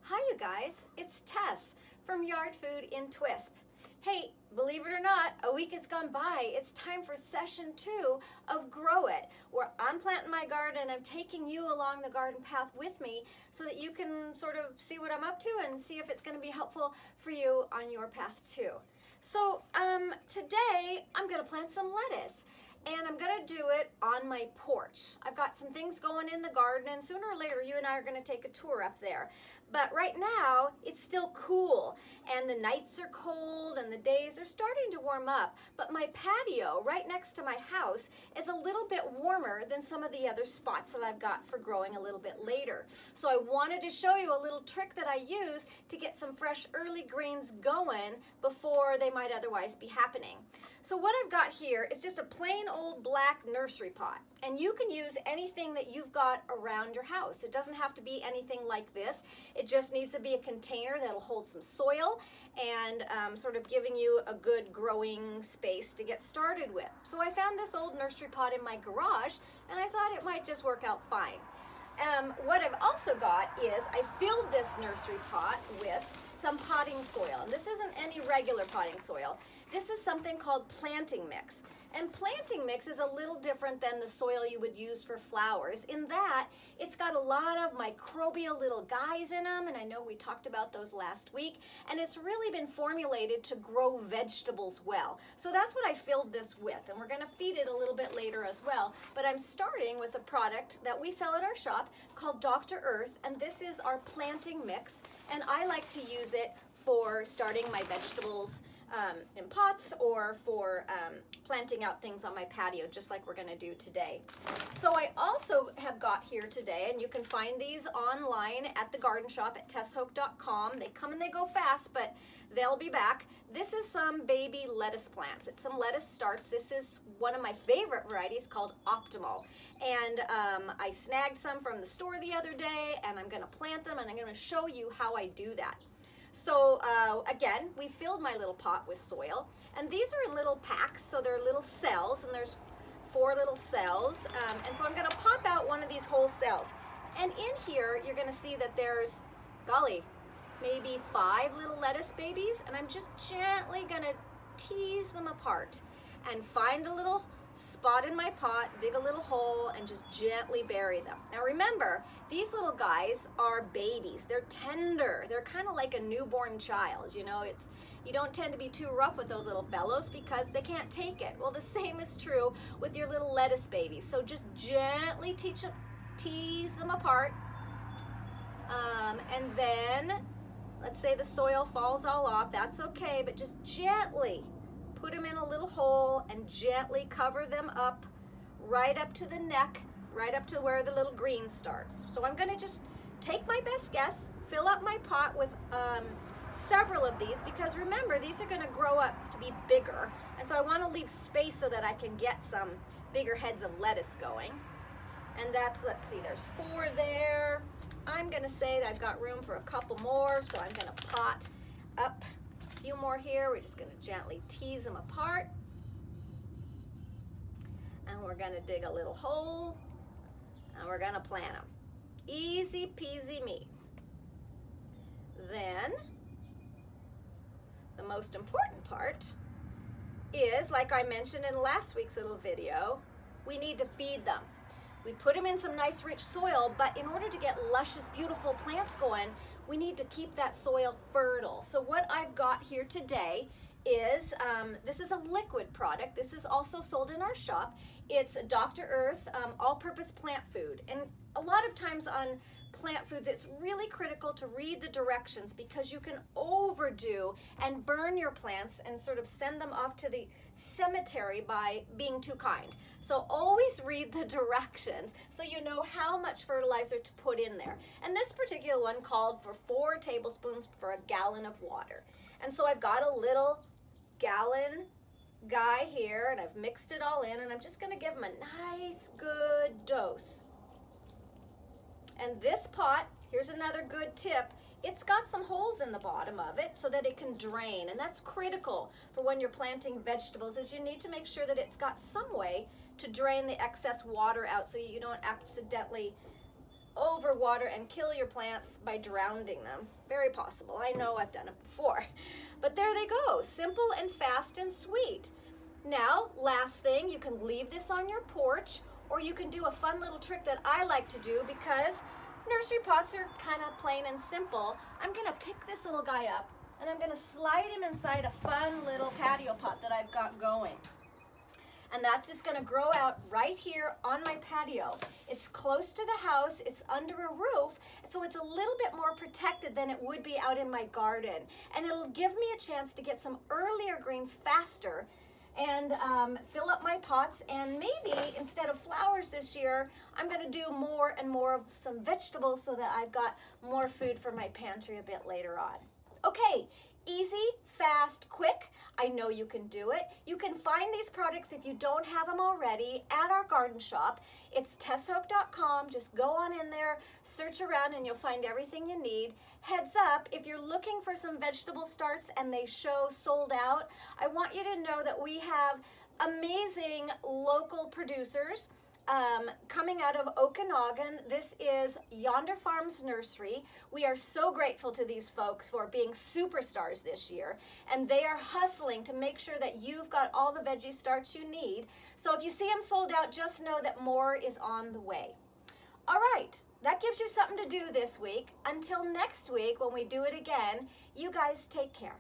Hi you guys, it's Tess from Yard Food in Twisp. Hey, believe it or not, a week has gone by. It's time for session 2 of Grow It, where I'm planting my garden and I'm taking you along the garden path with me so that you can sort of see what I'm up to and see if it's going to be helpful for you on your path too. So today I'm going to plant some lettuce. And I'm going to do it on my porch. I've got some things going in the garden, and sooner or later you and I are going to take a tour up there. But right now it's still cool, and the nights are cold and the days are starting to warm up. But my patio right next to my house is a little bit warmer than some of the other spots that I've got for growing a little bit later. So I wanted to show you a little trick that I use to get some fresh early greens going before they might otherwise be happening. So what I've got here is just a plain old black nursery pot, and you can use anything that you've got around your house. It doesn't have to be anything like this. It just needs to be a container that'll hold some soil and sort of giving you a good growing space to get started with. So I found this old nursery pot in my garage, and I thought it might just work out fine. What I've also got is I filled this nursery pot with some potting soil, and this isn't any regular potting soil. This is something called planting mix. And planting mix is a little different than the soil you would use for flowers in that it's got a lot of microbial little guys in them, and I know we talked about those last week, and it's really been formulated to grow vegetables well. So that's what I filled this with, and we're going to feed it a little bit later as well. But I'm starting with a product that we sell at our shop called Dr. Earth, and this is our planting mix, and I like to use it for starting my vegetables in pots or for planting out things on my patio, just like we're going to do today. So I also have got here today, and you can find these online at the garden shop at tesshope.com. They come and they go fast, but they'll be back. This is some baby lettuce plants. It's some lettuce starts. This is one of my favorite varieties called Optimal. And I snagged some from the store the other day, and I'm going to plant them, and I'm going to show you how I do that. So again, we filled my little pot with soil, and these are in little packs, so they're little cells, and there's 4 little cells, and so I'm going to pop out one of these whole cells. And in here, you're going to see that there's, golly, maybe 5 little lettuce babies, and I'm just gently going to tease them apart and find a little spot in my pot, dig a little hole, and just gently bury them. Now remember, these little guys are babies. They're tender. They're kind of like a newborn child. You know, you don't tend to be too rough with those little fellows because they can't take it. Well, the same is true with your little lettuce babies. So just gently tease them apart. And then, let's say the soil falls all off. That's okay, but just gently put them in a little hole and gently cover them up right up to the neck, right up to where the little green starts. So I'm going to just take my best guess, fill up my pot with several of these, because remember, these are going to grow up to be bigger, and so I want to leave space so that I can get some bigger heads of lettuce going. And that's, let's see, there's 4 there. I'm going to say that I've got room for a couple more, so I'm going to pot up a few more here. We're just going to gently tease them apart, and we're going to dig a little hole, and we're going to plant them. Easy peasy me. Then the most important part is, like I mentioned in last week's little video, we need to feed them. We put them in some nice rich soil, but in order to get luscious, beautiful plants going, we need to keep that soil fertile. So what I've got here today is, this is a liquid product. This is also sold in our shop. It's Dr. Earth all-purpose plant food. And a lot of times on plant foods, it's really critical to read the directions, because you can overdo and burn your plants and sort of send them off to the cemetery by being too kind. So always read the directions so you know how much fertilizer to put in there. And this particular one called for 4 tablespoons for a gallon of water. And so I've got a little gallon guy here, and I've mixed it all in, and I'm just going to give them a nice good dose. And this pot, here's another good tip, it's got some holes in the bottom of it so that it can drain, and that's critical for when you're planting vegetables, is you need to make sure that it's got some way to drain the excess water out so you don't accidentally overwater and kill your plants by drowning them. Very possible. I know, I've done it before. But there they go, simple and fast and sweet. Now, last thing, you can leave this on your porch, or you can do a fun little trick that I like to do because nursery pots are kind of plain and simple. I'm gonna pick this little guy up and I'm gonna slide him inside a fun little patio pot that I've got going. And that's just gonna grow out right here on my patio. It's close to the house, it's under a roof, so it's a little bit more protected than it would be out in my garden. And it'll give me a chance to get some earlier greens faster and fill up my pots, and maybe instead of flowers this year, I'm gonna do more and more of some vegetables so that I've got more food for my pantry a bit later on. Okay, easy, fast, quick. I know you can do it. You can find these products if you don't have them already at our garden shop. It's tesshope.com. Just go on in there, search around, and you'll find everything you need. Heads up, if you're looking for some vegetable starts and they show sold out, I want you to know that we have amazing local producers coming out of Okanagan. This is Yonder Farms Nursery. We are so grateful to these folks for being superstars this year, and they are hustling to make sure that you've got all the veggie starts you need. So if you see them sold out, just know that more is on the way. All right, that gives you something to do this week. Until next week when we do it again, you guys take care.